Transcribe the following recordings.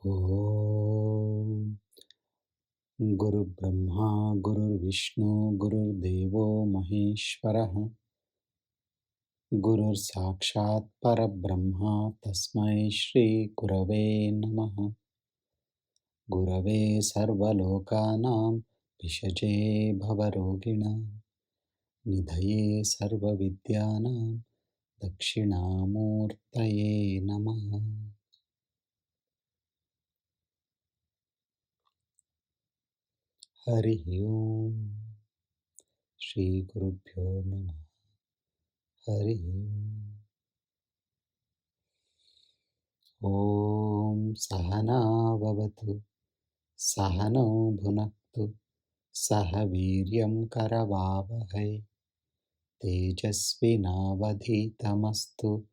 Om Guru Brahma Guru Vishnu Guru Devo Maheshwaraha Guru Sakshat Parabrahma Tasmai Shri Gurave Namaha Gurave Sarvalokanam Vishaje Bhavarogina Nidhaye Sarvavidyanam Dakshinamurtaye Namaha. Hari Om Shri Gurubhyo Namaha. Hari Om Sahana Bhavatu Sahano Bhunaktu Sahaviryam Karavavahai Tejasvinavadhitamastu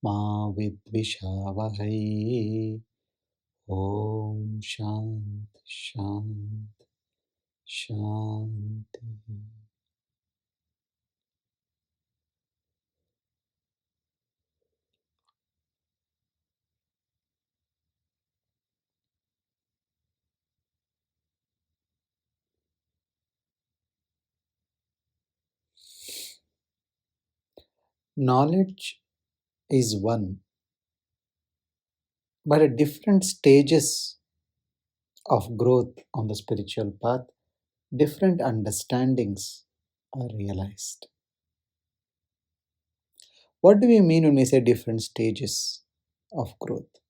Ma Vidvishavahai. Om Shanti Shanti Shanti. Knowledge is one, but at different stages of growth on the spiritual path, different understandings are realized. What do we mean when we say different stages of growth?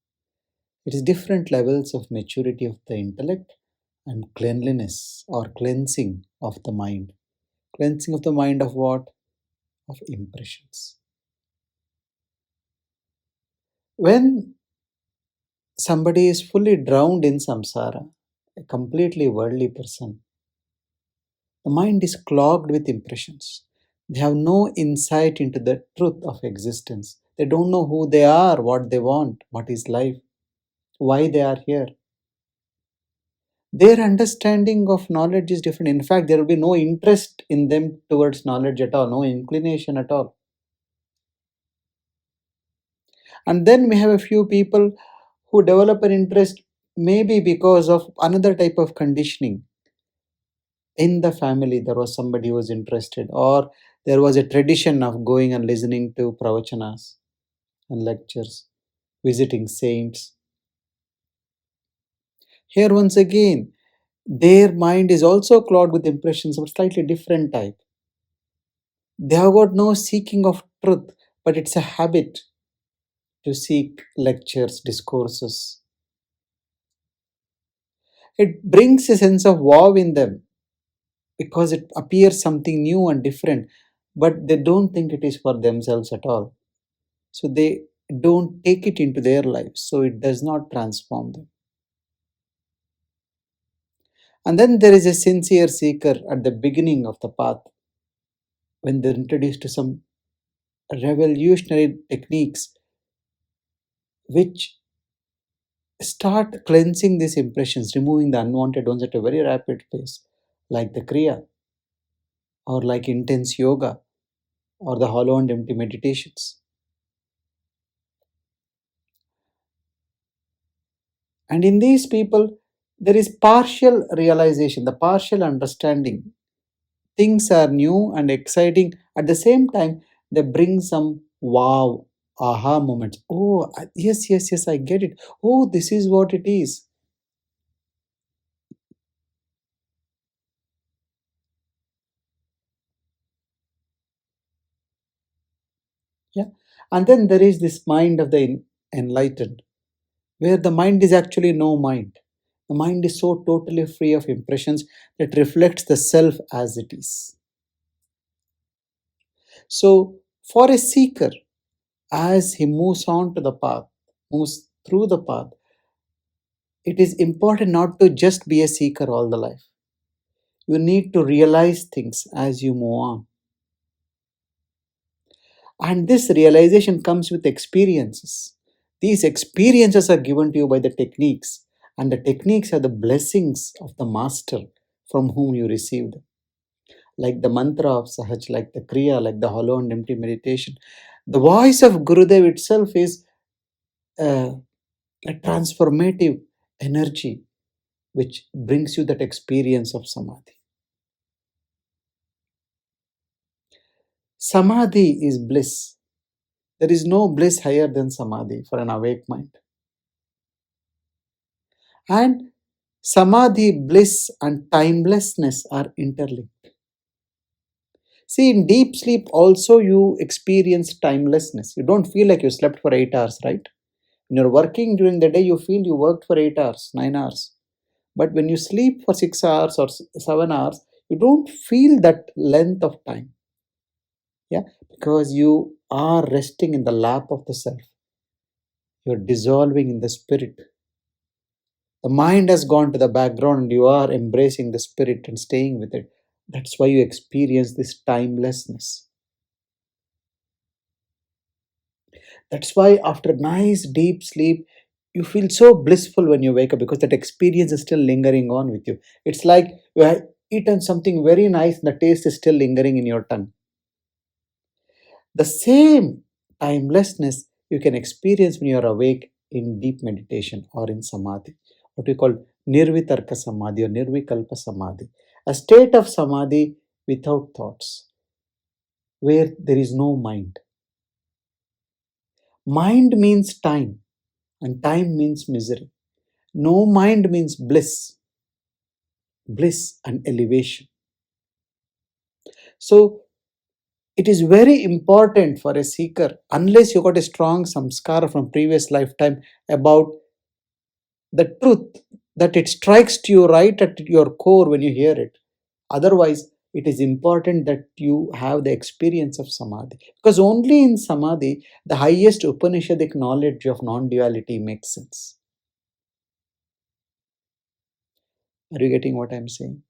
It is different levels of maturity of the intellect and cleanliness or cleansing of the mind. Cleansing of the mind of what? Of impressions. When somebody is fully drowned in samsara, a completely worldly person, the mind is clogged with impressions. They have no insight into the truth of existence. They don't know who they are, what they want, what is life, why they are here. Their understanding of knowledge is different. In fact, there will be no interest in them towards knowledge at all, no inclination at all. And then we have a few people who develop an interest maybe because of another type of conditioning. In the family, there was somebody who was interested, or there was a tradition of going and listening to pravachanas and lectures, visiting saints. Here, once again, their mind is also clogged with impressions of a slightly different type. They have got no seeking of truth, but it's a habit to seek lectures, discourses. It brings a sense of wow in them because it appears something new and different, but they don't think it is for themselves at all. So they don't take it into their lives, so it does not transform them. And then there is a sincere seeker at the beginning of the path when they're introduced to some revolutionary techniques which start cleansing these impressions, removing the unwanted ones at a very rapid pace, like the Kriya, or like intense yoga, or the hollow and empty meditations. And in these people, there is partial realization, the partial understanding. Things are new and exciting. At the same time, they bring some wow, aha moments. Oh, yes, yes, yes, I get it. Oh, this is what it is. Yeah. And then there is this mind of the enlightened, where the mind is actually no mind. The mind is so totally free of impressions that reflects the self as it is. So, for a seeker, as he moves on to the path, moves through the path, it is important not to just be a seeker all the life. You need to realize things as you move on. And this realization comes with experiences. These experiences are given to you by the techniques, and the techniques are the blessings of the master from whom you received. Like the mantra of Sahaj, like the Kriya, like the hollow and empty meditation. The voice of Gurudev itself is a transformative. energy which brings you that experience of samadhi. Samadhi is bliss. There is no bliss higher than samadhi for an awake mind. And samadhi, bliss, and timelessness are interlinked. See, in deep sleep also you experience timelessness. You don't feel like you slept for 8 hours, right? When you're working during the day, you feel you worked for 8 hours, 9 hours. But when you sleep for 6 hours or 7 hours, you don't feel that length of time. Yeah, because you are resting in the lap of the self. You're dissolving in the spirit. The mind has gone to the background and you are embracing the spirit and staying with it. That's why you experience this timelessness. That's why after nice deep sleep, you feel so blissful when you wake up because that experience is still lingering on with you. It's like you have eaten something very nice and the taste is still lingering in your tongue. The same timelessness you can experience when you are awake in deep meditation or in samadhi, what we call nirvitarka samadhi or nirvikalpa samadhi, a state of samadhi without thoughts, where there is no mind. Mind means time, and time means misery. No mind means bliss, bliss and elevation. So, it is very important for a seeker, unless you got a strong samskara from previous lifetime about the truth, that it strikes to you right at your core when you hear it. Otherwise, it is important that you have the experience of samadhi. Because only in samadhi, the highest Upanishadic knowledge of non duality makes sense. Are you getting what I'm saying?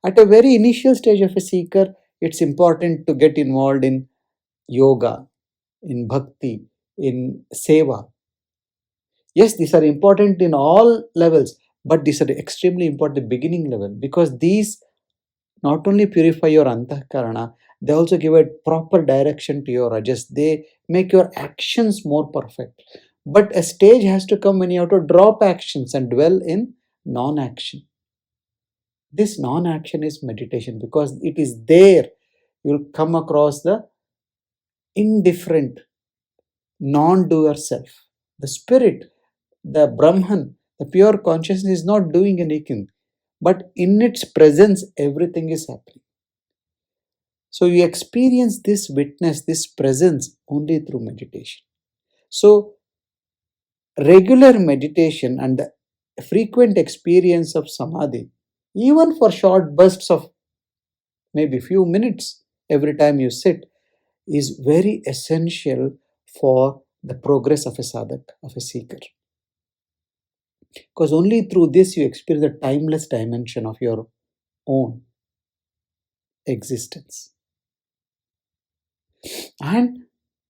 At a very initial stage of a seeker, it's important to get involved in yoga, in bhakti, in seva. Yes, these are important in all levels, but these are extremely important at the beginning level because these not only purify your antahkarana, they also give a proper direction to your rajas. They make your actions more perfect. But a stage has to come when you have to drop actions and dwell in non action. This non action is meditation because it is there you'll come across the indifferent, non doer self. The spirit, the Brahman, the pure consciousness is not doing anything, but in its presence, everything is happening. So you experience this witness, this presence only through meditation. So, regular meditation and the frequent experience of samadhi, even for short bursts of maybe few minutes every time you sit, is very essential for the progress of a sadhak, of a seeker. Because only through this you experience the timeless dimension of your own existence. And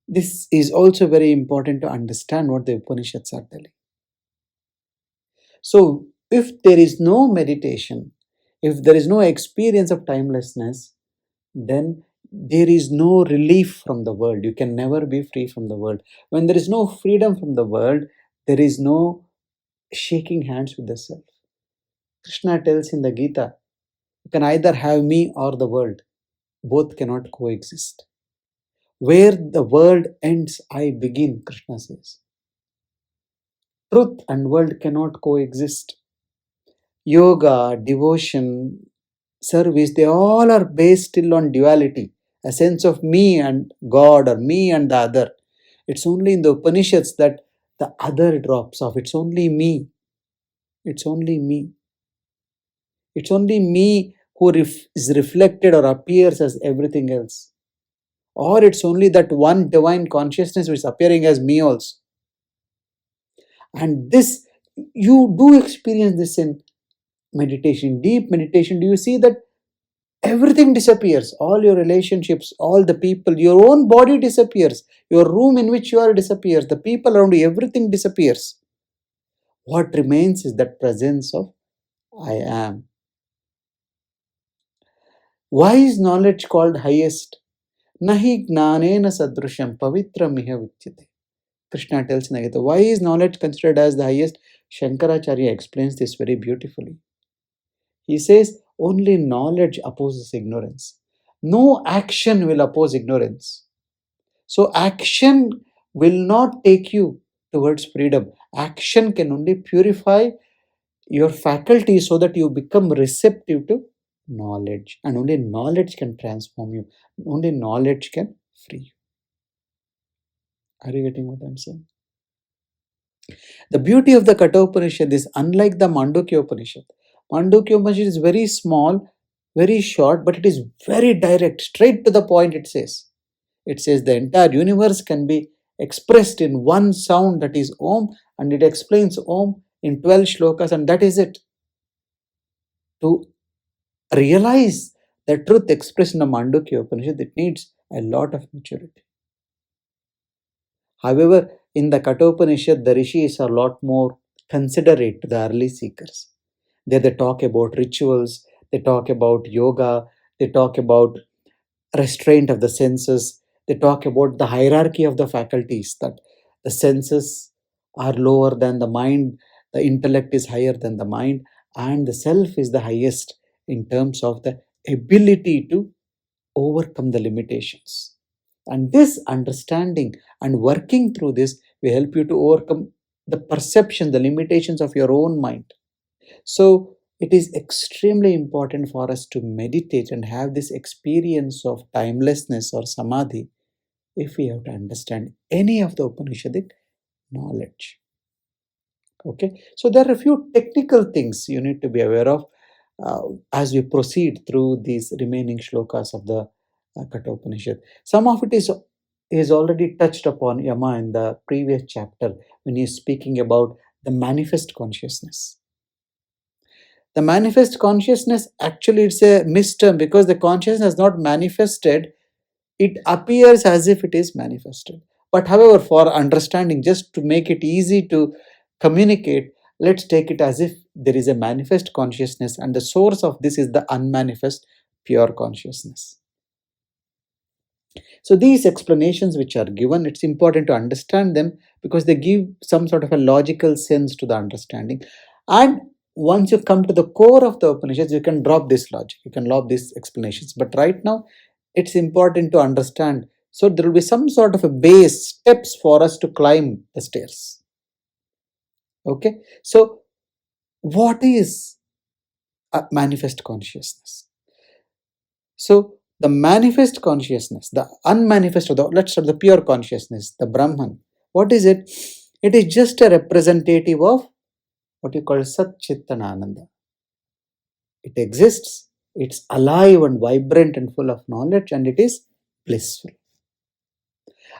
this is also very important to understand what the Upanishads are telling. So, if there is no meditation, if there is no experience of timelessness, then there is no relief from the world. You can never be free from the world. When there is no freedom from the world, there is no shaking hands with the self. Krishna tells in the Gita, you can either have me or the world. Both cannot coexist. Where the world ends, I begin, Krishna says. Truth and world cannot coexist. Yoga, devotion, service, they all are based still on duality, a sense of me and God or me and the other. It's only in the Upanishads that the other drops off. It's only me. It's only me. It's only me who is reflected or appears as everything else. Or it's only that one divine consciousness which is appearing as me also. And this, you do experience this in meditation, deep meditation. Do you see that everything disappears? All your relationships, all the people, your own body disappears, your room in which you are disappears, the people around you, everything disappears. What remains is that presence of I am. Why is knowledge called highest? Nahi gnanena sadrusham pavitra miha vichyate. Krishna tells in the Gita, why is knowledge considered as the highest? Shankaracharya explains this very beautifully. He says only knowledge opposes ignorance. No action will oppose ignorance. So, action will not take you towards freedom. Action can only purify your faculty so that you become receptive to knowledge. And only knowledge can transform you. Only knowledge can free you. Are you getting what I'm saying? The beauty of the Kathopanishad is unlike the Mandukya Upanishad. Mandukya Upanishad is very small, very short, but it is very direct, straight to the point. It says the entire universe can be expressed in one sound, that is Om, and it explains Om in 12 shlokas, and that is it. To realize the truth expressed in the Mandukya Upanishad, it needs a lot of maturity. However, in the Kathopanishad, the rishis are a lot more considerate to the early seekers. There they talk about rituals, they talk about yoga, they talk about restraint of the senses, they talk about the hierarchy of the faculties, that the senses are lower than the mind, the intellect is higher than the mind, and the self is the highest in terms of the ability to overcome the limitations. And this understanding and working through this will help you to overcome the perception, the limitations of your own mind. So, it is extremely important for us to meditate and have this experience of timelessness or samadhi if we have to understand any of the Upanishadic knowledge. Okay, so there are a few technical things you need to be aware of as we proceed through these remaining shlokas of the Kathopanishad. Some of it is already touched upon Yama in the previous chapter when he is speaking about the manifest consciousness. The manifest consciousness, actually it's a misterm, because the consciousness is not manifested, it appears as if it is manifested. But however, for understanding, just to make it easy to communicate, let's take it as if there is a manifest consciousness and the source of this is the unmanifest pure consciousness. So these explanations which are given, it's important to understand them because they give some sort of a logical sense to the understanding. And once you come to the core of the Upanishads, you can drop this logic, you can drop these explanations. But right now, it's important to understand. So there will be some sort of a base steps for us to climb the stairs. Okay, so what is a manifest consciousness? So the manifest consciousness, the unmanifest, or let's start the pure consciousness, the Brahman. What is it? It is just a representative of what you call Sat Chittanananda. It exists, it's alive and vibrant and full of knowledge, and it is blissful.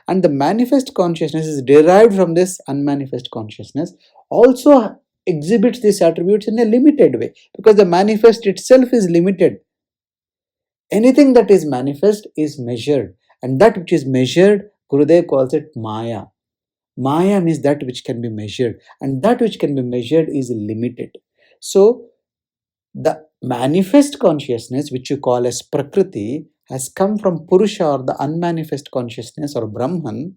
And the manifest consciousness is derived from this unmanifest consciousness, also exhibits these attributes in a limited way because the manifest itself is limited. Anything that is manifest is measured, and that which is measured, Gurudev calls it Maya. Maya means that which can be measured, and that which can be measured is limited. So, the manifest consciousness, which you call as Prakriti, has come from Purusha or the unmanifest consciousness or Brahman,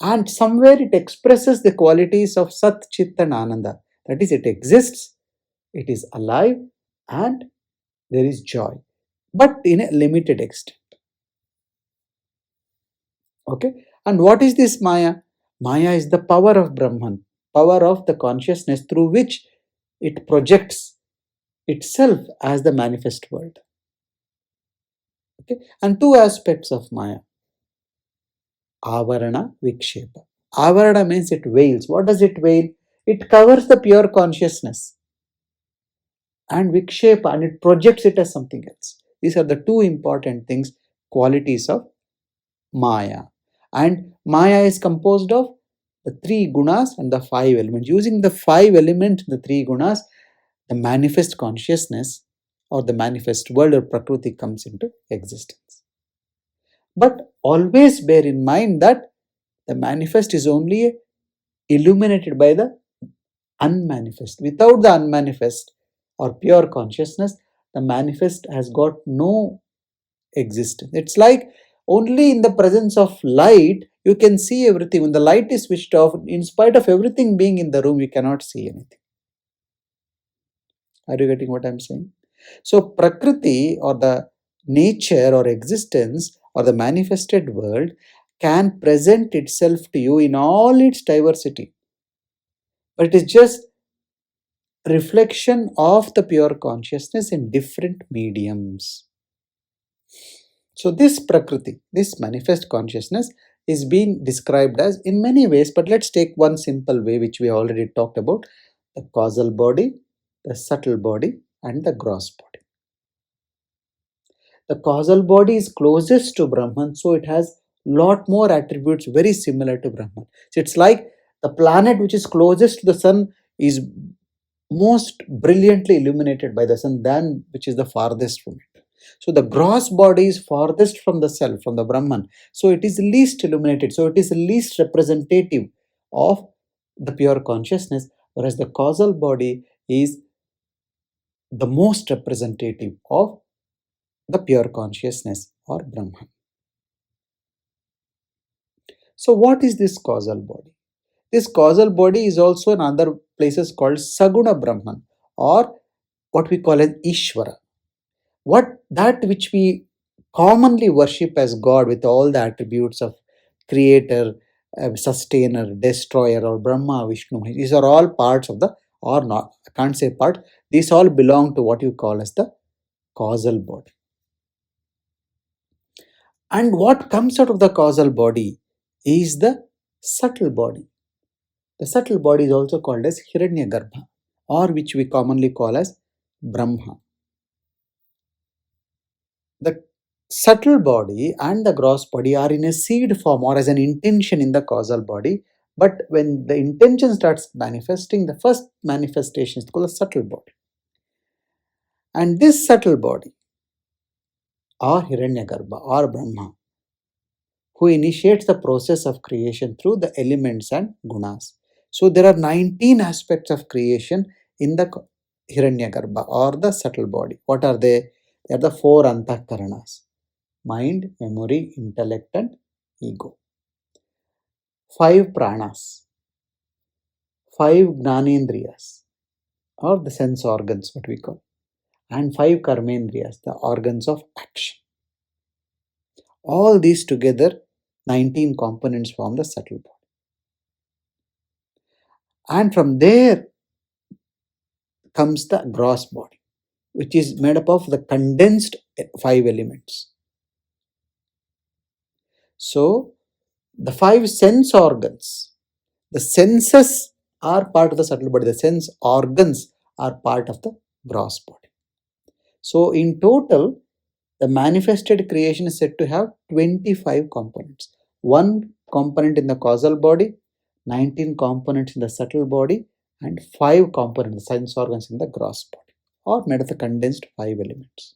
and somewhere it expresses the qualities of Sat, Chit, and Ananda. That is, it exists, it is alive, and there is joy, but in a limited extent. Okay, and what is this Maya? Maya is the power of Brahman, power of the consciousness through which it projects itself as the manifest world. Okay, and two aspects of Maya: Avarana, Vikshepa. Avarana means it veils. What does it veil? It covers the pure consciousness, and Vikshepa, and it projects it as something else. These are the two important things, qualities of Maya. And Maya is composed of the three gunas and the five elements. Using the five elements, the three gunas, the manifest consciousness or the manifest world or Prakriti comes into existence. But always bear in mind that the manifest is only illuminated by the unmanifest. Without the unmanifest or pure consciousness, the manifest has got no existence. It's like only in the presence of light You can see everything. When the light is switched off, in spite of everything being in the room, you cannot see anything. Are you getting what I'm saying? So, Prakriti or the nature or existence or the manifested world can present itself to you in all its diversity. But it is just reflection of the pure consciousness in different mediums. So, this Prakriti, this manifest consciousness, is being described as in many ways, but let's take one simple way which we already talked about: the causal body, the subtle body, and the gross body. The causal body is closest to Brahman, so it has lot more attributes very similar to Brahman. So it's like the planet which is closest to the sun is most brilliantly illuminated by the sun than which is the farthest from it. So the gross body is farthest from the self, from the Brahman. So it is least illuminated. So it is least representative of the pure consciousness, whereas the causal body is the most representative of the pure consciousness or Brahman. So what is this causal body? This causal body is also in other places called Saguna Brahman, or what we call as Ishvara. What that which we commonly worship as God with all the attributes of creator, sustainer, destroyer, or Brahma, Vishnu, these are all parts of the, or not, I can't say part, these all belong to what you call as the causal body. And what comes out of the causal body is the subtle body. The subtle body is also called as Hiranyagarbha, or which we commonly call as Brahma. The subtle body and the gross body are in a seed form or as an intention in the causal body. But when the intention starts manifesting, the first manifestation is called a subtle body. And this subtle body, or Hiranyagarbha, or Brahma, who initiates the process of creation through the elements and gunas. So there are 19 aspects of creation in the Hiranyagarbha or the subtle body. What are they? They are the four antahkaranas: mind, memory, intellect, and ego. Five pranas, five gnanendriyas, or the sense organs, what we call, and five karmendriyas, the organs of action. All these together, 19 components form the subtle body. And from there comes the gross body, which is made up of the condensed five elements. So, the five sense organs, the senses are part of the subtle body, the sense organs are part of the gross body. So, in total, the manifested creation is said to have 25 components. One component in the causal body, 19 components in the subtle body, and 5 components, sense organs in the gross body, or made of the condensed 5 elements.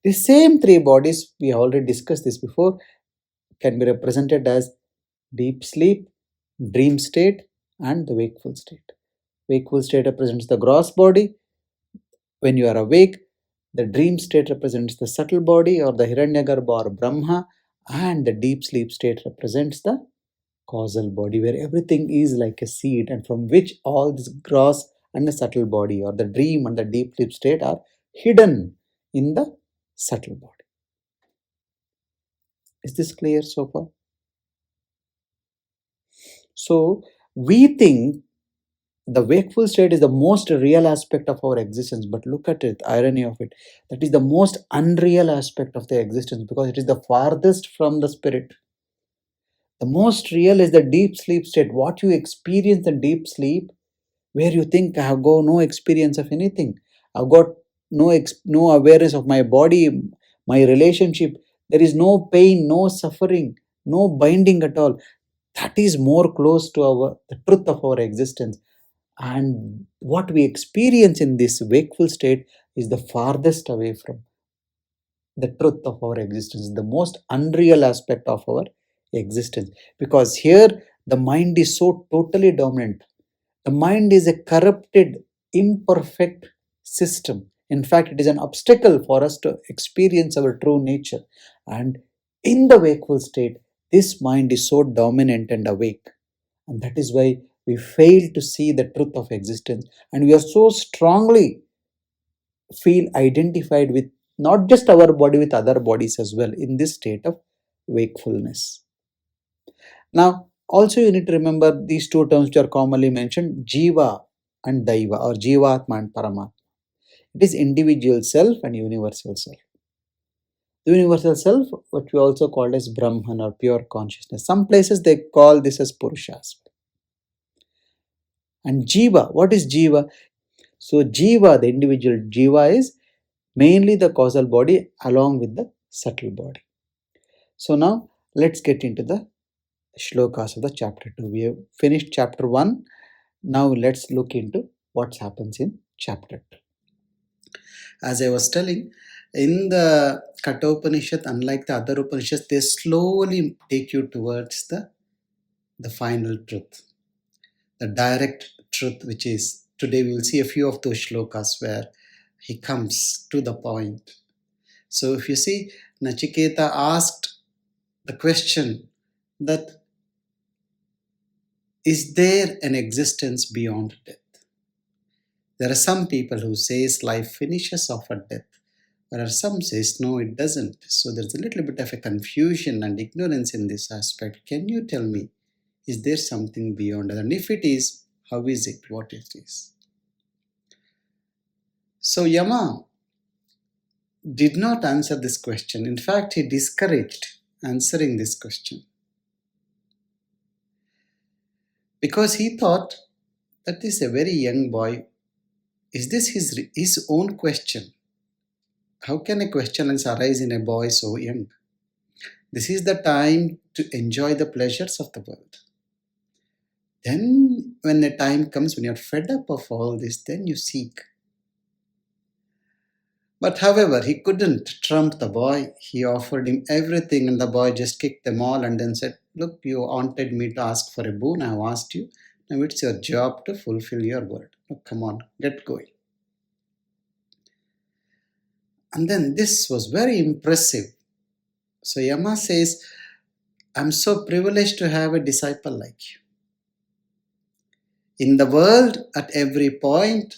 The same 3 bodies, we already discussed this before, can be represented as deep sleep, dream state, and the wakeful state. Wakeful state represents the gross body. When you are awake, the dream state represents the subtle body or the Hiranyagarbha or Brahma, and the deep sleep state represents the causal body, where everything is like a seed and from which all this gross and the subtle body or the dream and the deep sleep state are hidden in the subtle body. Is this clear so far? So, we think the wakeful state is the most real aspect of our existence, but look at it, irony of it, that is the most unreal aspect of the existence because it is the farthest from the spirit. The most real is the deep sleep state, what you experience in deep sleep, where you think I have got no experience of anything, I've got no awareness of my body, my relationship, there is no pain, no suffering, no binding at all. That is more close to the truth of our existence. And what we experience in this wakeful state is the farthest away from the truth of our existence, the most unreal aspect of our existence. Because here the mind is so totally dominant. The mind is a corrupted, imperfect system. In fact, it is an obstacle for us to experience our true nature. And In the wakeful state, this mind is so dominant and awake. And that is why we fail to see the truth of existence. And we are so strongly feel identified with not just our body, with other bodies as well in this state of wakefulness. Now, also you need to remember these two terms which are commonly mentioned, Jiva and Daiva, or Jivatma and Paramatma. It is individual self and universal self. The universal self, what we also call as Brahman or pure consciousness. Some places they call this as Purushas. And Jiva, what is Jiva? So Jiva, the individual Jiva, is mainly the causal body along with the subtle body. So now let's get into the shlokas of the chapter 2. We have finished chapter 1. Now let's look into what happens in chapter 2. As I was telling, in the Katnopnishad, unlike the other Upanishads, they slowly take you towards the final truth, the direct truth, which is today we will see a few of those shlokas where he comes to the point. So if you see, Nachiketa asked the question that is there an existence beyond death? There are some people who says life finishes off at death. There are some says no, it doesn't. So there's a little bit of a confusion and ignorance in this aspect. Can you tell me, is there something beyond that? And if it is, how is it? What it is? So Yama did not answer this question. In fact, he discouraged answering this question because he thought that this is a very young boy. Is this his own question? How can a question arise in a boy so young? This is the time to enjoy the pleasures of the world. Then, when the time comes when you're fed up of all this, then you seek. But however, he couldn't trump the boy. He offered him everything, and the boy just kicked them all and then said, look, you wanted me to ask for a boon. I have asked you. Now it's your job to fulfill your word. Now, come on, get going. And then this was very impressive. So Yama says, I'm so privileged to have a disciple like you. In the world, at every point,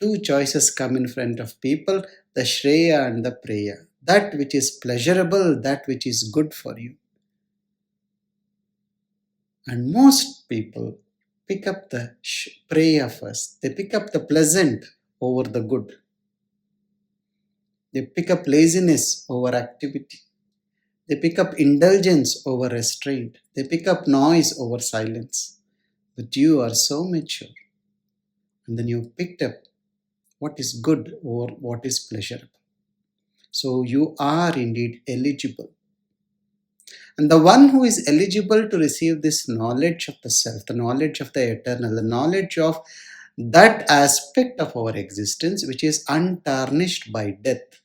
two choices come in front of people, the Shreya and the Preya. That which is pleasurable, that which is good for you. And most people pick up the Preya first. They pick up the pleasant over the good. They pick up laziness over activity. They pick up indulgence over restraint. They pick up noise over silence. But you are so mature. And then you picked up what is good or what is pleasurable. So you are indeed eligible. And the one who is eligible to receive this knowledge of the self, the knowledge of the eternal, the knowledge of that aspect of our existence which is untarnished by death,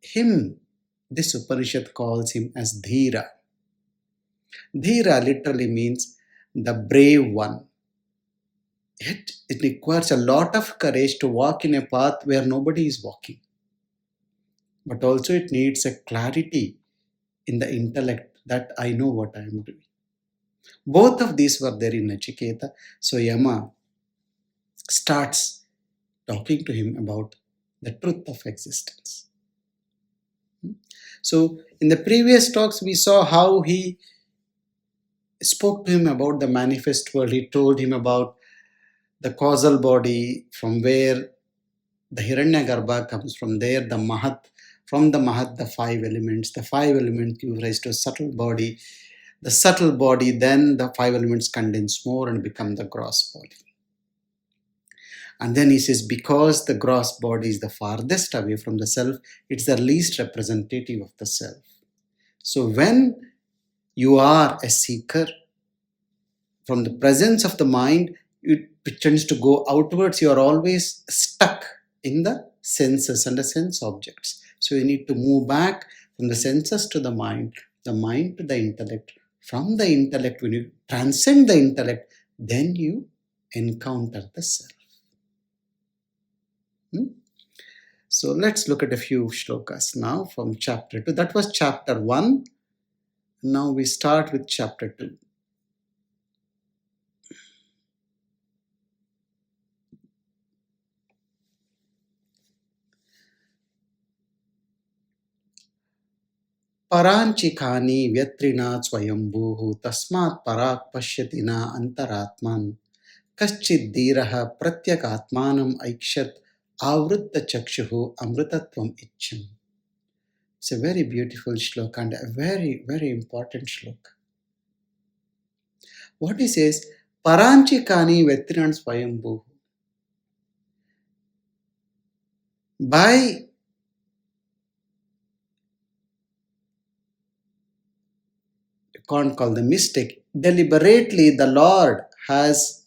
him, this Upanishad calls him as Dhira. Dhira literally means the brave one. Yet it requires a lot of courage to walk in a path where nobody is walking. But also it needs a clarity in the intellect that I know what I am doing. Both of these were there in Nachiketa. So Yama starts talking to him about the truth of existence. So in the previous talks, we saw how he spoke to him about the manifest world. He told him about the causal body, from where the Hiranyagarbha comes, from there the Mahat, from the Mahat the five elements give rise to a subtle body. The subtle body, then the five elements condense more and become the gross body. And then he says, because the gross body is the farthest away from the self, it's the least representative of the self. So when you are a seeker, from the presence of the mind, it tends to go outwards. You are always stuck in the senses and the sense objects. So you need to move back from the senses to the mind to the intellect. From the intellect, when you transcend the intellect, then you encounter the self. So let's look at a few shlokas now from chapter 2. That was chapter 1. Now we start with chapter 2. पराञ्चिकानि व्यत्रिणा स्वयम्भूः तस्मात् पराक् पश्यति न अन्तरात्मान् कश्चिद्धीरः प्रत्यगात्मानम् ऐक्षत् आवृत्तचक्षुः अमृतत्वम् इच्छन्. It's a very beautiful shloka and a very, very important shloka. What he says, Paranchikani Vetrinan Swayambhu. By you can't call the mistake, deliberately the Lord has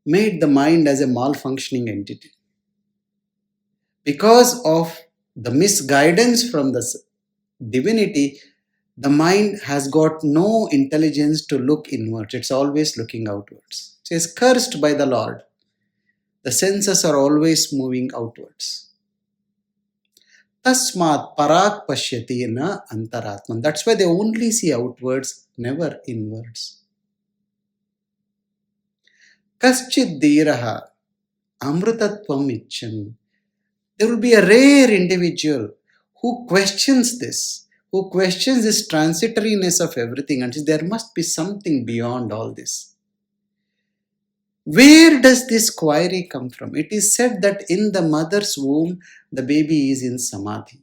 made the mind as a malfunctioning entity. Because of the misguidance from the divinity, the mind has got no intelligence to look inwards. It's always looking outwards. It says, cursed by the Lord. The senses are always moving outwards. Tasmat parak pashyati na antaratman. That's why they only see outwards, never inwards. Kaschid dhiraha amrutatvam icchan. There will be a rare individual who questions this, who questions this transitoriness of everything and says there must be something beyond all this. Where does this query come from? It is said that in the mother's womb, the baby is in samadhi.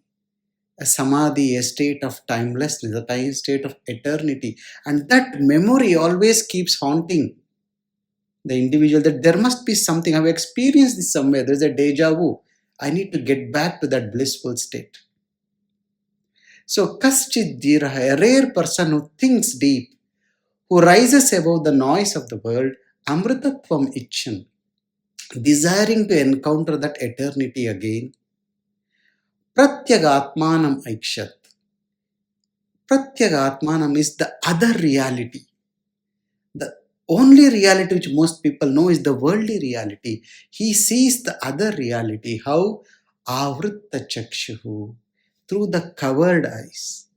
A samadhi, a state of timelessness, a state of eternity. And that memory always keeps haunting the individual that there must be something. I've experienced this somewhere. There's a deja vu. I need to get back to that blissful state. So, Kaschid Dhiraha, a rare person who thinks deep, who rises above the noise of the world, Amritatvam Icchan, desiring to encounter that eternity again, Pratyagatmanam Aikshat. Pratyagatmanam is the other reality. The only reality which most people know is the worldly reality. He sees the other reality. How? Avritta chakshuhu. Through the covered eyes.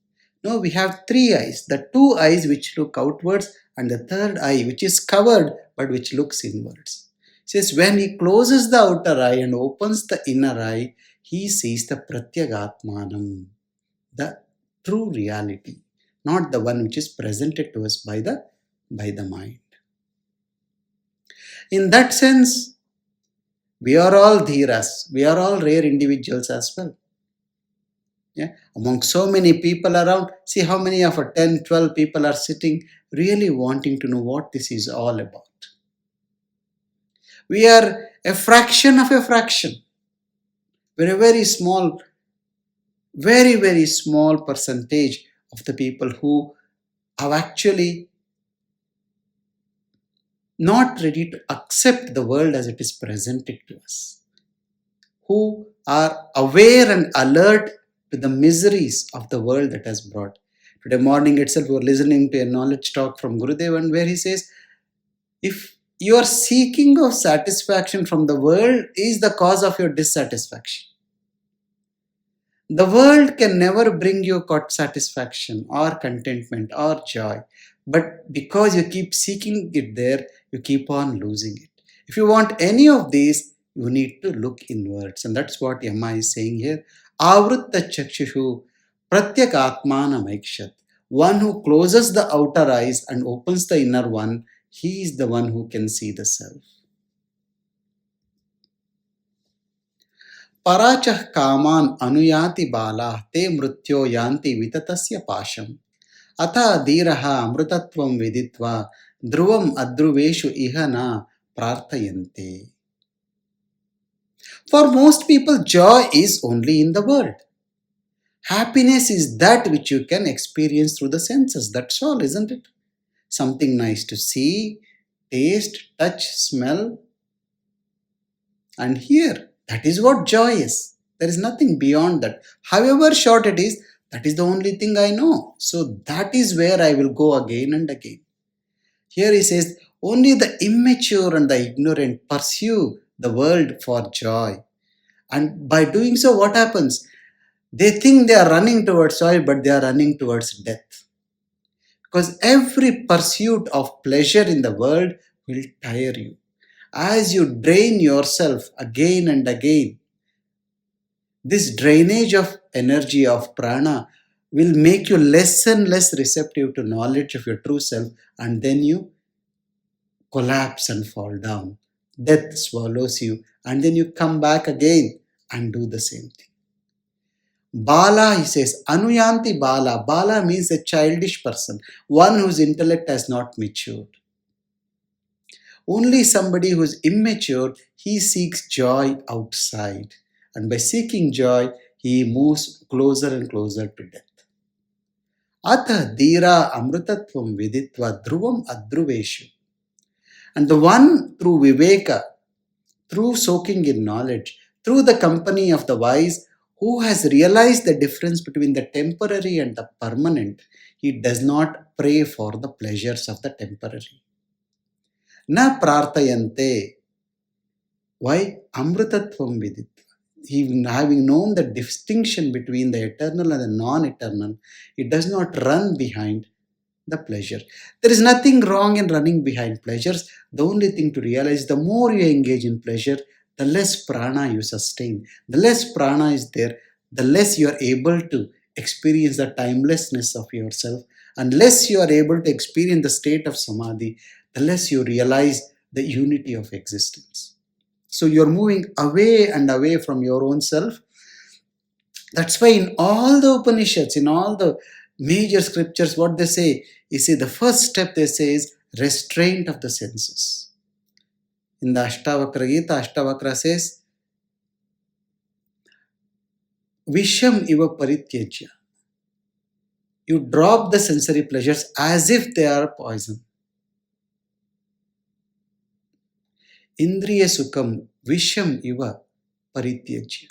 Now we have three eyes. The two eyes which look outwards and the third eye which is covered but which looks inwards. It says when he closes the outer eye and opens the inner eye, he sees the pratyagatmanam, the true reality, not the one which is presented to us by the mind. In that sense, we are all dhiras, we are all rare individuals as well. Yeah? Among so many people around, see how many of our 10, 12 people are sitting really wanting to know what this is all about. We are a fraction of a fraction. We're a very small, very, very small percentage of the people who have actually not ready to accept the world as it is presented to us, who are aware and alert to the miseries of the world that has brought. Today morning itself, we were listening to a knowledge talk from Gurudev, and where he says, if your seeking of satisfaction from the world is the cause of your dissatisfaction, the world can never bring you satisfaction or contentment or joy. But because you keep seeking it there, you keep on losing it. If you want any of these, you need to look inwards. And that's what Yama is saying here. Avritta chakshushu pratyak atmanam aikshat. One who closes the outer eyes and opens the inner one, he is the one who can see the self. Parachah kaman anuyati bala te mrityo yanti vitatasya pasham. Atha dhiraha amrutatvam viditva dhruvam adhruveshu ihana prarthayante. For most people, joy is only in the world. Happiness is that which you can experience through the senses. That's all, isn't it? Something nice to see, taste, touch, smell, and hear. That is what joy is. There is nothing beyond that. However short it is, that is the only thing I know. So that is where I will go again and again. Here he says, only the immature and the ignorant pursue the world for joy. And by doing so, what happens? They think they are running towards joy, but they are running towards death. Because every pursuit of pleasure in the world will tire you. As you drain yourself again and again, this drainage of energy of prana will make you less and less receptive to knowledge of your true self, and then you collapse and fall down. Death swallows you, and then you come back again and do the same thing. Bala, he says, Anuyanti Bala. Bala means a childish person, one whose intellect has not matured. Only somebody who is immature, he seeks joy outside. And by seeking joy, he moves closer and closer to death. Atha dhira amrutatvam viditva dhruvam adhruveshu. And the one through viveka, through soaking in knowledge, through the company of the wise, who has realized the difference between the temporary and the permanent, he does not pray for the pleasures of the temporary. Na prarthayante. Why? Amrutatvam vidit. Even having known the distinction between the eternal and the non-eternal, it does not run behind the pleasure. There is nothing wrong in running behind pleasures. The only thing to realize, the more you engage in pleasure, the less prana you sustain. The less prana is there, the less you are able to experience the timelessness of yourself. Unless you are able to experience the state of samadhi, the less you realize the unity of existence. So you're moving away and away from your own self. That's why in all the Upanishads, in all the major scriptures, what they say, you see, the first step they say is restraint of the senses. In the Ashtavakra Gita, Ashtavakra says, Visham iva parityajya. You drop the sensory pleasures as if they are poison. Indriya Sukham Visham iva parityajya.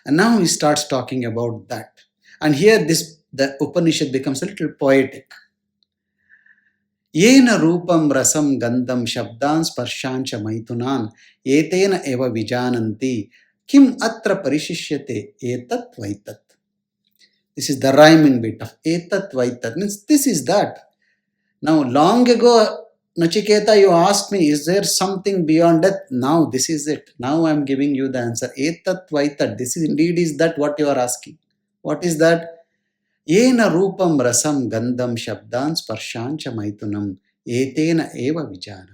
And now he starts talking about that. And here the Upanishad becomes a little poetic. Yena rupam rasam gandham shabdan sparshancha maitunan etena eva vijananti kim atra parishishyate etat vaitat. This is the rhyming bit of etat vaitat. Means this is that. Now long ago, Nachiketa, you asked me, is there something beyond death? Now this is it. Now I am giving you the answer. Etat vaitat. This is indeed is that what you are asking. What is that? Yena rupam rasam gandham shabdan sparshancha maitunam etena eva vijanati.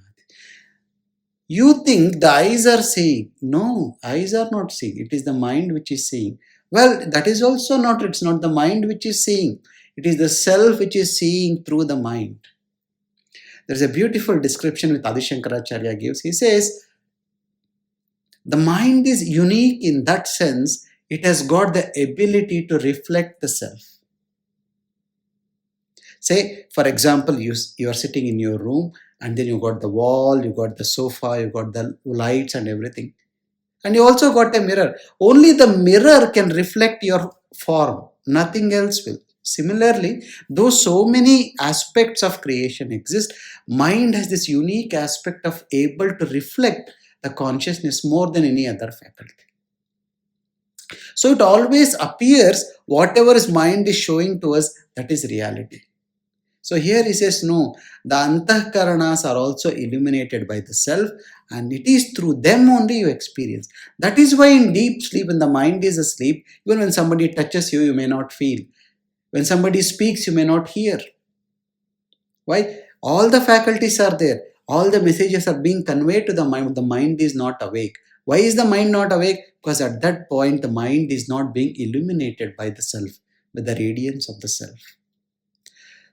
You think the eyes are seeing. No, eyes are not seeing. It is the mind which is seeing. Well, that is also not. It's not the mind which is seeing. It is the self which is seeing through the mind. There's a beautiful description which Adi Shankaracharya gives. He says, the mind is unique in that sense. It has got the ability to reflect the self. Say, for example, you are sitting in your room and then you got the wall, you got the sofa, you got the lights and everything. And you also got a mirror. Only the mirror can reflect your form. Nothing else will. Similarly, though so many aspects of creation exist, mind has this unique aspect of able to reflect the consciousness more than any other faculty. So it always appears whatever his mind is showing to us, that is reality. So here he says, no, the antahkaranas are also illuminated by the self, and it is through them only you experience. That is why in deep sleep, when the mind is asleep, even when somebody touches you, you may not feel. When somebody speaks, you may not hear. Why? All the faculties are there. All the messages are being conveyed to the mind. The mind is not awake. Why is the mind not awake? Because at that point, the mind is not being illuminated by the self, by the radiance of the self.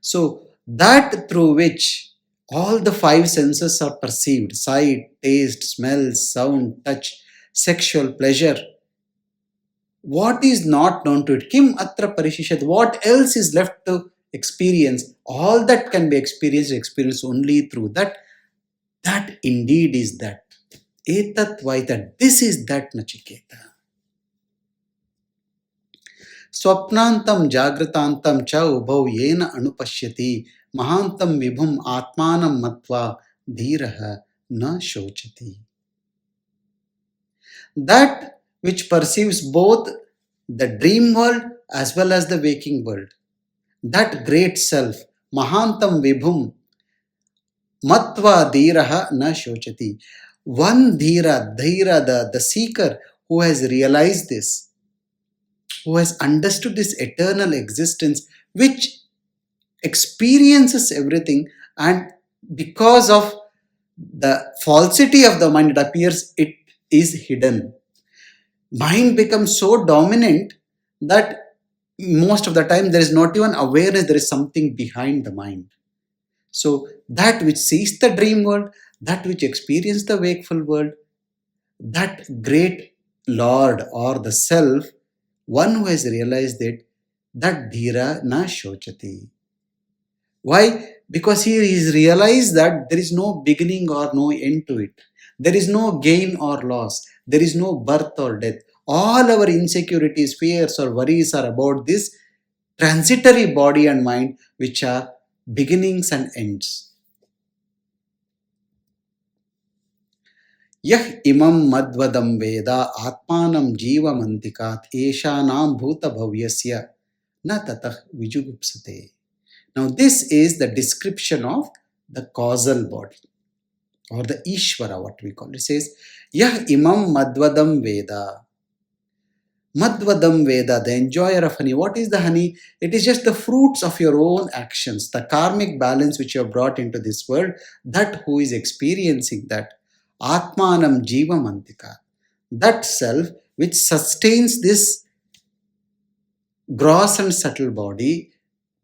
So that through which all the five senses are perceived, sight, taste, smell, sound, touch, sexual pleasure, what is not known to it? Kim atra parishishat. What else is left to experience? All that can be experienced only through that. That indeed is that. Etat vaitat. This is that, Nachiketa. Swapnantam jagratantam cha ubhau yena anupashyati mahantam vibhum atmanam matva dhiraha na shochati. that which perceives both the dream world as well as the waking world. That great self, Mahantam Vibhum, Matva Dhiraha na Shochati. One Dhira, the seeker who has realized this, who has understood this eternal existence, which experiences everything, and because of the falsity of the mind, it appears it is hidden. Mind becomes so dominant that most of the time there is not even awareness there is something behind the mind. So that which sees the dream world, that which experiences the wakeful world, that great Lord or the self, one who has realized it, that dhira na shochati. Why? Because he is realized that there is no beginning or no end to it. There is no gain or loss. There is no birth or death. All our insecurities, fears, or worries are about this transitory body and mind, which are beginnings and ends. Yah imam madvadam veda atmanam jivamantikat eshanam bhuta bhavyasya na tatah vijugupsate. Now, this is the description of the causal body or the Ishvara, what we call it. It says, Yah imam madvadam veda. Madvadam veda, the enjoyer of honey. What is the honey? It is just the fruits of your own actions, the karmic balance which you have brought into this world, that who is experiencing that. Atmanam jiva mantika. That self which sustains this gross and subtle body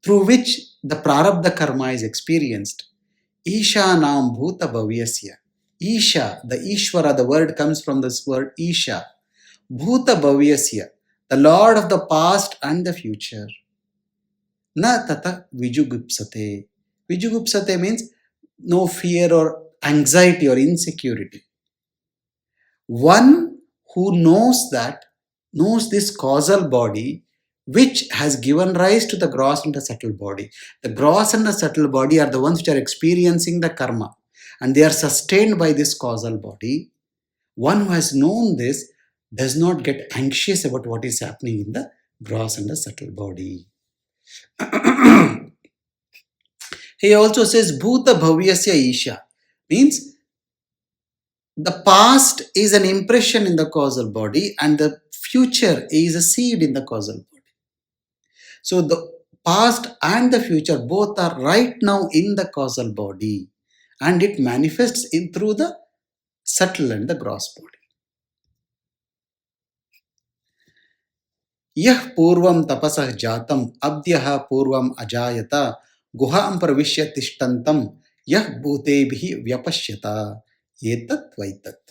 through which the prarabdha karma is experienced. Isha nam bhuta bhavyasya. Isha, the Ishvara, the word comes from this word Isha. Bhuta bhavyasya, the Lord of the past and the future. Na tata vijugupsate. Vijugupsate means no fear or anxiety or insecurity. One who knows that, knows this causal body, which has given rise to the gross and the subtle body. The gross and the subtle body are the ones which are experiencing the karma, and they are sustained by this causal body. One who has known this does not get anxious about what is happening in the gross and the subtle body. He also says Bhuta Bhavyasya Isha, means the past is an impression in the causal body and the future is a seed in the causal body. So the past and the future both are right now in the causal body, and it manifests in through the subtle and the gross body. Yah purvam tapasah jatam abdyah purvam ajayata guham pravisya tishtantam yah bhutebhi vyapashyata etat vaitat.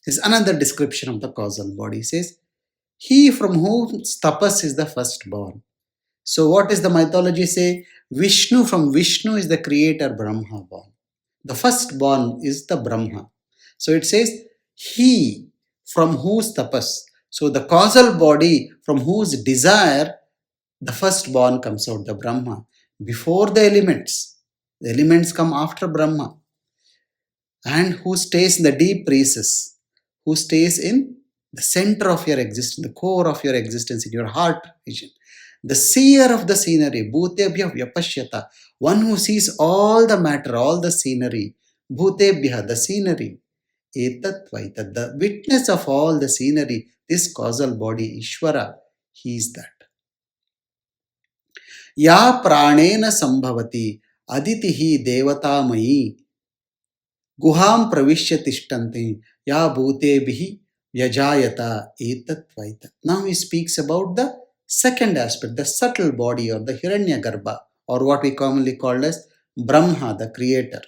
This is another description of the causal body. It says, he from whom tapas is the firstborn. So what does the mythology say? Vishnu, from Vishnu is the creator Brahma born. The firstborn is the Brahma. So it says, he from whose tapas. So the causal body from whose desire the firstborn comes out, the Brahma. Before the elements come after Brahma. And who stays in the deep recess, who stays in the center of your existence, the core of your existence, in your heart vision. The seer of the scenery, Bhutebhya Vyapashyata, one who sees all the matter, all the scenery, Bhutebhya, the scenery, Etat Vaitat, the witness of all the scenery, this causal body, Ishvara, he is that. Ya pranena sambhavati, aditihi devatamayi, गुहां प्रविश्य तिष्ठन्ति या भूतेभिः व्यजायता एतत् vaitat. Now he speaks about the second aspect, the subtle body or the Hiranyagarbha, or what we commonly call as Brahma, the creator.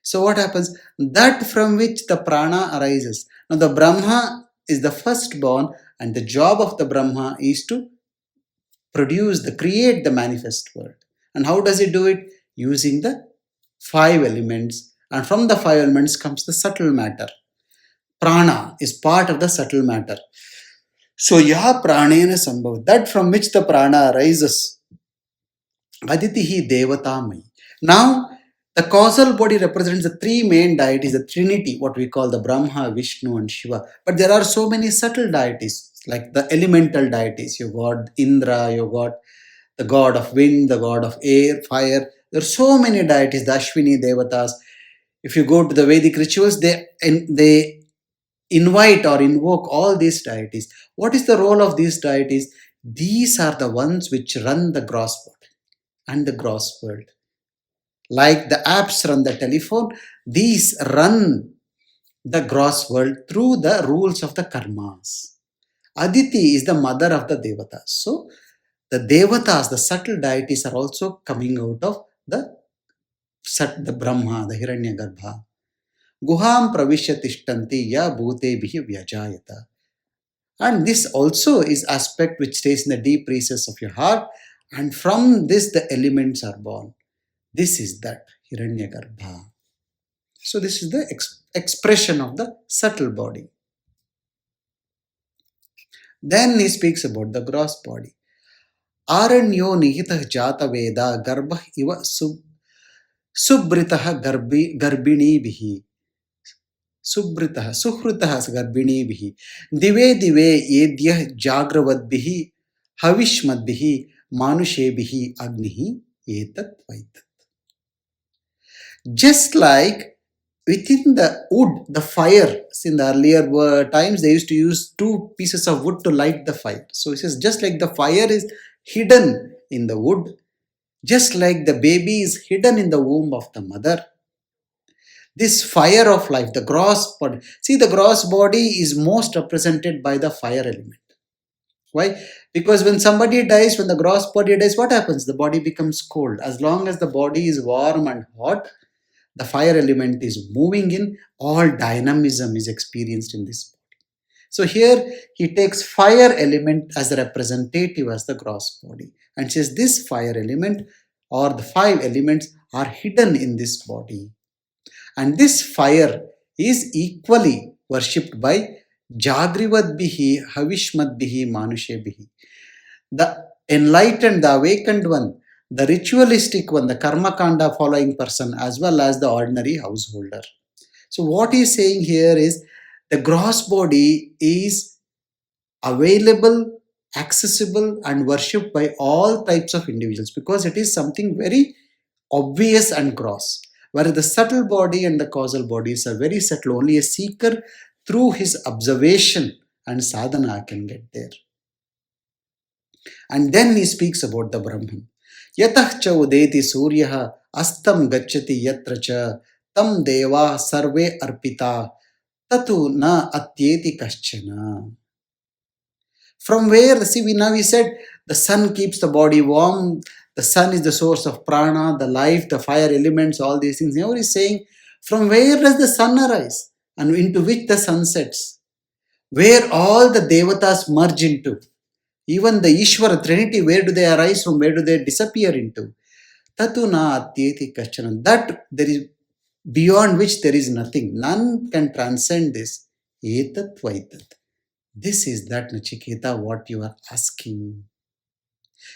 So what happens? That from which the prana arises. Now the Brahma is the firstborn, and the job of the Brahma is to create the manifest world. And how does he do it? Using the five elements, and from the five elements comes the subtle matter. Prana is part of the subtle matter. So yaha pranena sambhav, that from which the prana arises. Aditihi devatamai. Now The causal body represents the three main deities, the trinity, what we call the Brahma, Vishnu, and Shiva. But there are so many subtle deities, like the elemental deities. You got Indra, you got the god of wind, the god of air, fire. There are so many deities, the Ashwini Devatas. If you go to the Vedic rituals, they invite or invoke all these deities. What is the role of these deities? These are the ones which run the gross body and the gross world. Like the apps run the telephone, these run the gross world through the rules of the karmas. Aditi is the mother of the Devatas. So the Devatas, the subtle deities, are also coming out of the Brahma, the Hiranyagarbha. Guham pravisya tishtanti ya bhutebihi vyajayata. And this also is aspect which stays in the deep recess of your heart, and from this the elements are born. This is that Hiranyagarbha. So this is the expression of the subtle body. Then he speaks about the gross body. Aranyo nihitah jata veda garbha iva subritah garbini bihi. Subritah, suhritah garbini bihi. Dive dive yedyah jagravad bihi havishmad bihi manushe bihi agnihi etat vaitat. Just like within the wood, the fire, in the earlier times, they used to use two pieces of wood to light the fire. So it says, just like the fire is hidden in the wood, just like the baby is hidden in the womb of the mother, this fire of life, the gross body. See, the gross body is most represented by the fire element. Why? Because when somebody dies, when the gross body dies, what happens? The body becomes cold. As long as the body is warm and hot, the fire element is moving in, all dynamism is experienced in this body. So here he takes fire element as a representative as the gross body and says this fire element or the five elements are hidden in this body. And this fire is equally worshipped by Jagrivad bihi, Havishmad bihi, Manushe bihi. The enlightened, the awakened one, the ritualistic one, the karma kanda following person, as well as the ordinary householder. So what he is saying here is the gross body is available, accessible, and worshipped by all types of individuals because it is something very obvious and gross. Whereas the subtle body and the causal bodies are very subtle. Only a seeker through his observation and sadhana can get there. And then he speaks about the Brahman. Yatah cha udeti suryaha astam gacchati yatra cha tam deva sarve arpita tatu na atyeti kaschana. From where, see, we said the sun keeps the body warm, the sun is the source of prana, the life, the fire elements, all these things. Now he is saying, from where does the sun arise and into which the sun sets? Where all the devatas merge into. Even the Ishvara Trinity, where do they arise from? Where do they disappear into? Tatu na atyeti kashchana. That there is beyond which there is nothing. None can transcend this. Etat vaitat. This is that, Nachiketa, what you are asking.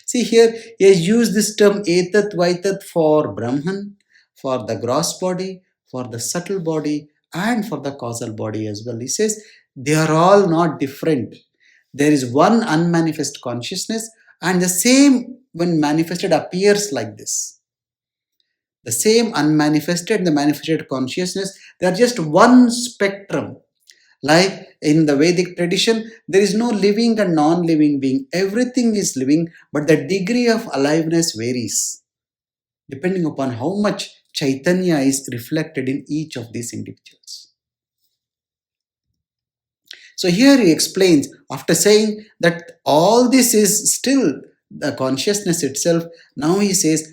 See here, he has used this term etat vaitat for Brahman, for the gross body, for the subtle body, and for the causal body as well. He says they are all not different. There is one unmanifest consciousness, and the same, when manifested, appears like this. The same unmanifested and the manifested consciousness, they are just one spectrum. Like in the Vedic tradition, there is no living and non-living being. Everything is living, but the degree of aliveness varies depending upon how much Chaitanya is reflected in each of these individuals. So here he explains, after saying that all this is still the consciousness itself, now he says,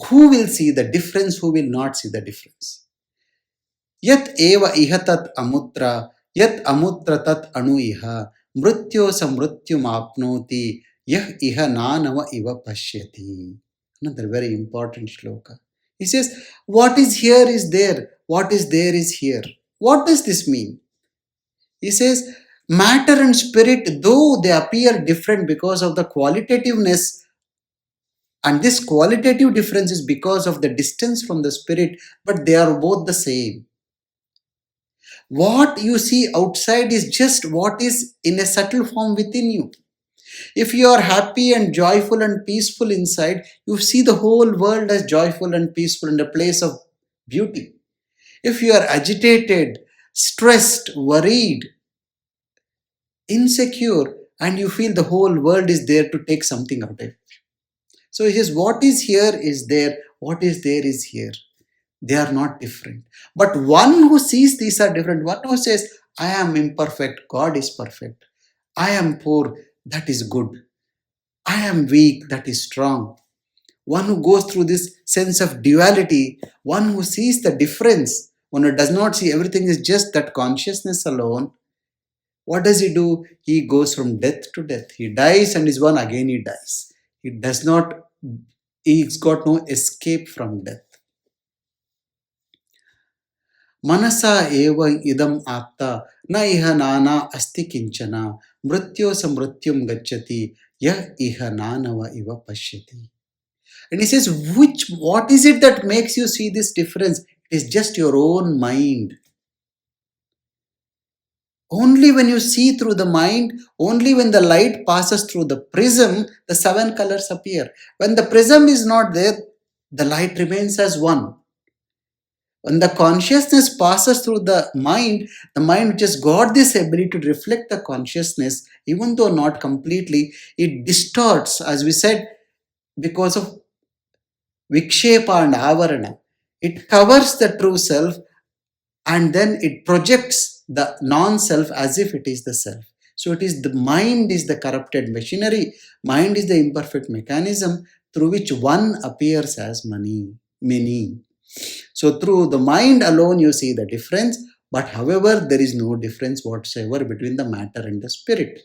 who will see the difference, who will not see the difference? Yat eva ihatat amutra, yat amutra tat anu iha, mrityo samrityum apnoti, yah iha nanava iva pashyati. Another very important shloka. He says, what is here is there, what is there is here. What does this mean? He says, matter and spirit, though they appear different because of the qualitativeness And this qualitative difference is because of the distance from the spirit, but they are both the same. What you see outside is just what is in a subtle form within you. If you are happy and joyful and peaceful inside, you see the whole world as joyful and peaceful and a place of beauty. If you are agitated, stressed, worried, insecure, and you feel the whole world is there to take something out of it. So it is what is here is there, what is there is here. They are not different. But one who sees these are different, one who says, I am imperfect, God is perfect. I am poor, that is good. I am weak, that is strong. One who goes through this sense of duality, one who sees the difference, one who does not see everything is just that consciousness alone. What does he do? He goes from death to death. He dies and is one again he dies. He does not, he's got no escape from death. मनसा एव इदम आत्ता न इह नाना अस्ति किंचना मृत्यो समृत्युम गच्छति यह इह नानव इव पश्यति. And he says, what is it that makes you see this difference? It is just your own mind. Only when you see through the mind, only when the light passes through the prism, the seven colors appear. When the prism is not there, the light remains as one. When the consciousness passes through the mind just got this ability to reflect the consciousness, even though not completely, it distorts, as we said, because of vikshepa and avarana. It covers the true self and then it projects the non-self as if it is the self. So it is the mind is the corrupted machinery, mind is the imperfect mechanism through which one appears as many. So through the mind alone you see the difference, but however there is no difference whatsoever between the matter and the spirit.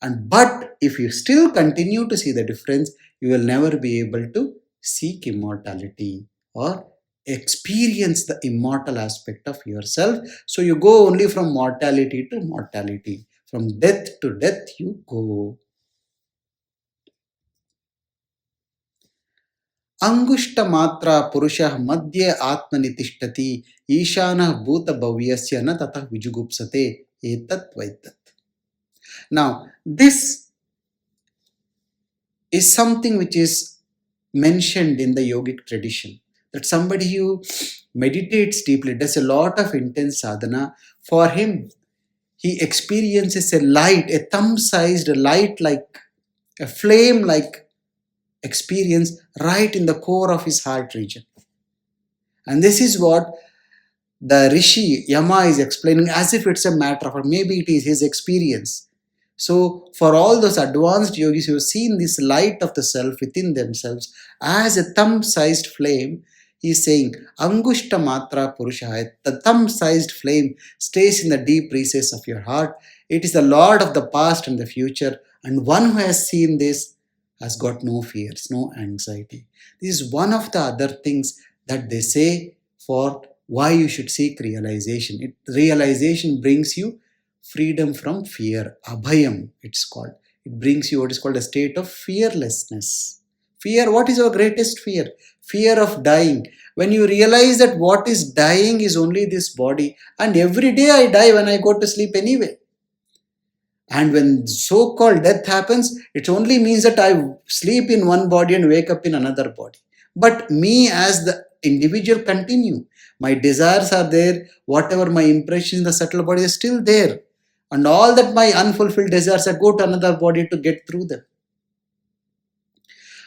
But if you still continue to see the difference, you will never be able to seek immortality or experience the immortal aspect of yourself. So you go only from mortality to mortality. From death to death you go. अंगुष्ट मात्रा पुरुषः मध्ये आत्मनि तिष्ठति ईशानः भूतभव्यस्य न ततः विजुगुप्सते एतत् वैतत्. Now this is something which is mentioned in the yogic tradition, that somebody who meditates deeply, does a lot of intense sadhana, for him he experiences a light, a thumb-sized light, like a flame-like experience right in the core of his heart region. And this is what the Rishi Yama is explaining as if it's a matter of, or maybe it is his experience. So for all those advanced yogis who have seen this light of the self within themselves as a thumb-sized flame, he is saying, Angushta Matra Purusha, the thumb-sized flame stays in the deep recess of your heart. It is the Lord of the past and the future, and one who has seen this has got no fears, no anxiety. This is one of the other things that they say for why you should seek realization. Realization brings you freedom from fear. Abhayam, it's called. It brings you what is called a state of fearlessness. Fear, what is your greatest fear? Fear of dying. When you realize that what is dying is only this body, and every day I die when I go to sleep anyway. And when so-called death happens, it only means that I sleep in one body and wake up in another body. But me as the individual continue. My desires are there. Whatever my impressions in the subtle body is still there. And all that my unfulfilled desires, I go to another body to get through them.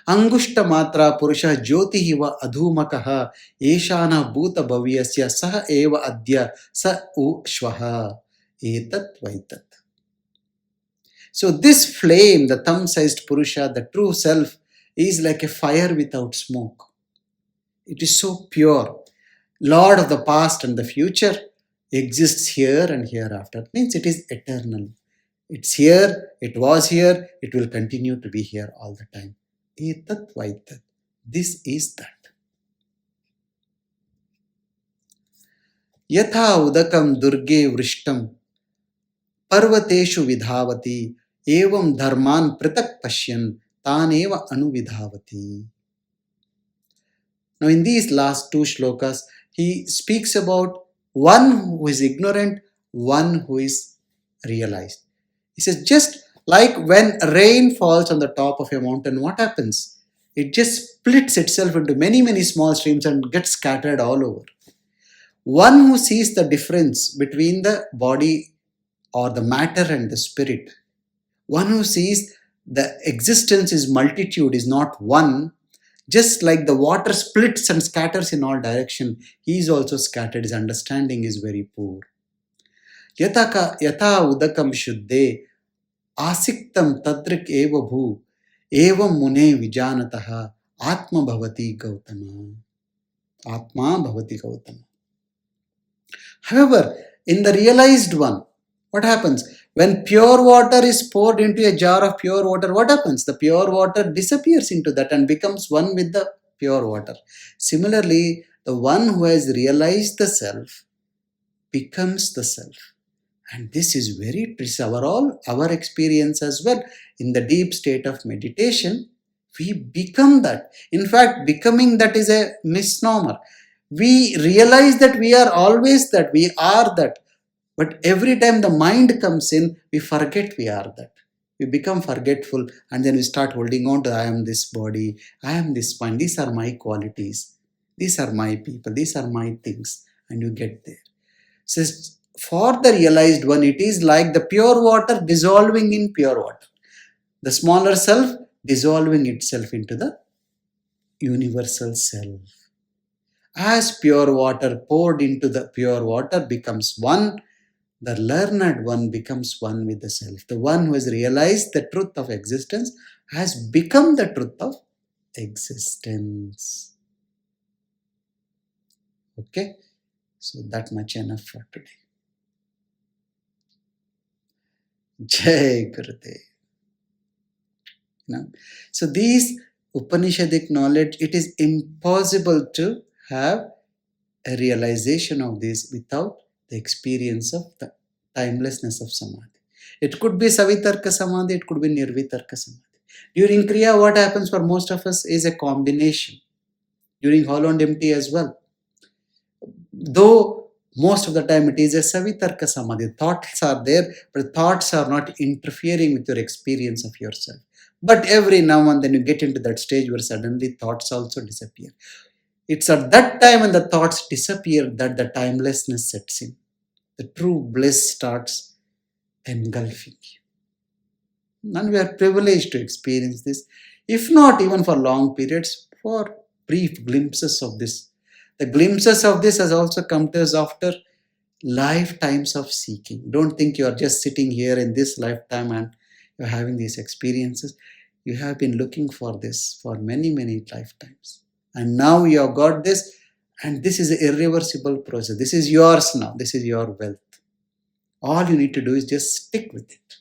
Angushta matra purusha jyoti va adhumakaha eshana bhuta bhavyasya saha eva adya sa u shvaha etat vaitat. So this flame, the thumb-sized Purusha, the true self, is like a fire without smoke. It is so pure. Lord of the past and the future exists here and hereafter. It means it is eternal. It's here, it was here, it will continue to be here all the time. Etat vaitat. This is that. Yatha udakam durge vrishtam parvateshu vidhavati evam dharman pritak pashyan taneva anuvidhavati. Now, in these last two shlokas, he speaks about one who is ignorant, one who is realized. He says, just like when rain falls on the top of a mountain, what happens? It just splits itself into many, many small streams and gets scattered all over. One who sees the difference between the body or the matter and the spirit, one who sees the existence is multitude, is not one, just like the water splits and scatters in all direction, he is also scattered. His understanding is very poor. Yatha udakam shuddhe asiktam tadrik eva bhu evam mune vijanataha atma bhavati gautama. Atma bhavati gautama. However, in the realized one, what happens? When pure water is poured into a jar of pure water, what happens? The pure water disappears into that and becomes one with the pure water. Similarly, the one who has realized the self becomes the self. And this is very true. Our experience as well. In the deep state of meditation, we become that. In fact, becoming that is a misnomer. We realize that we are always that, we are that. But every time the mind comes in, we forget we are that. We become forgetful and then we start holding on to I am this body, I am this mind, these are my qualities, these are my people, these are my things, and you get there. So for the realized one, it is like the pure water dissolving in pure water. The smaller self dissolving itself into the universal self. As pure water poured into the pure water becomes one, the learned one becomes one with the self. The one who has realized the truth of existence has become the truth of existence. Okay? So that much enough for today. Jai Gurudev. So these Upanishadic knowledge, it is impossible to have a realization of this without the experience of the timelessness of Samadhi. It could be Savitarka Samadhi, it could be Nirvitarka Samadhi. During Kriya, what happens for most of us is a combination. During hollow and empty as well. Though most of the time it is a Savitarka Samadhi. Thoughts are there, but thoughts are not interfering with your experience of yourself. But every now and then you get into that stage where suddenly thoughts also disappear. It's at that time when the thoughts disappear that the timelessness sets in. The true bliss starts engulfing you. And we are privileged to experience this, if not even for long periods, for brief glimpses of this. The glimpses of this has also come to us after lifetimes of seeking. Don't think you are just sitting here in this lifetime and you're having these experiences. You have been looking for this for many, many lifetimes. And now you have got this, and this is an irreversible process. This is yours now. This is your wealth. All you need to do is just stick with it.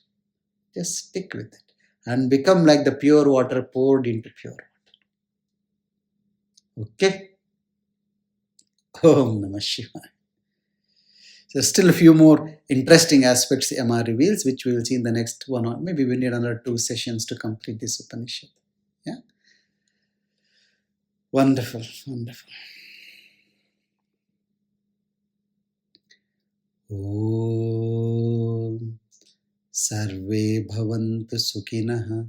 Just stick with it. And become like the pure water poured into pure water. Okay? Om Namah Shivaya. So still a few more interesting aspects the MR reveals, which we will see in the next one, or maybe we need another 2 sessions to complete this Upanishad. Yeah? Wonderful, wonderful. Om Sarve Bhavantu Sukhinah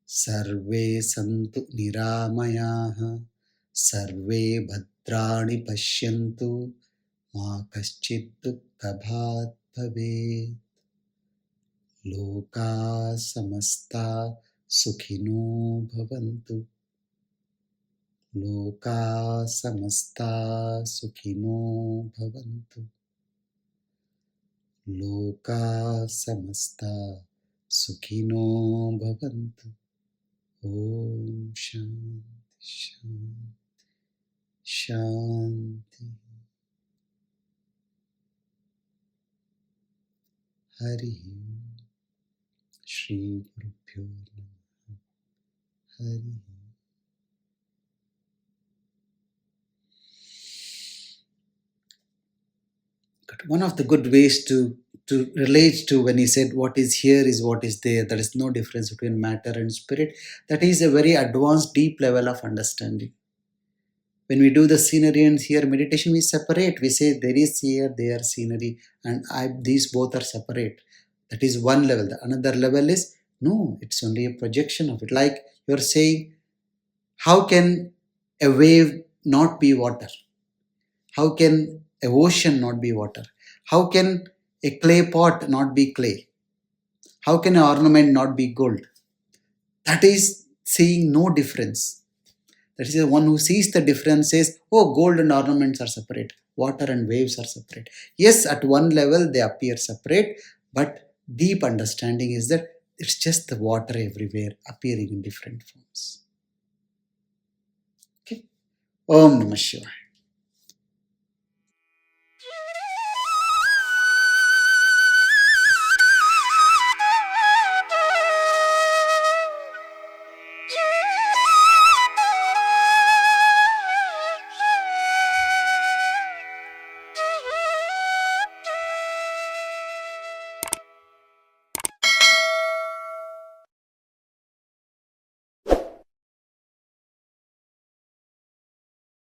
Sarve Santu Niramayaha Sarve Bhadrani Pashyantu Ma Kaschit Dukkhabhat Bhavet Loka Samasta Sukhino Bhavantu Loka Samasta Sukhino Bhavantu Loka Samasta Sukhino Bhavantu. Om Shanti Shanti Shanti. Hari Shri Gurubhyo Namaha. Hari. One of the good ways to to relate to when he said what is here is what is there. There is no difference between matter and spirit. That is a very advanced, deep level of understanding. When we do the scenery and here meditation, we separate. We say there is here, there scenery, and these both are separate. That is one level. The another level is no, it's only a projection of it. Like you're saying, how can a wave not be water? How can a ocean not be water? How can a clay pot not be clay? How can an ornament not be gold? That is seeing no difference. That is the one who sees the difference says, oh, gold and ornaments are separate, water and waves are separate. Yes, at one level they appear separate, but deep understanding is that it's just the water everywhere appearing in different forms. Okay. Om Namah Shivaya.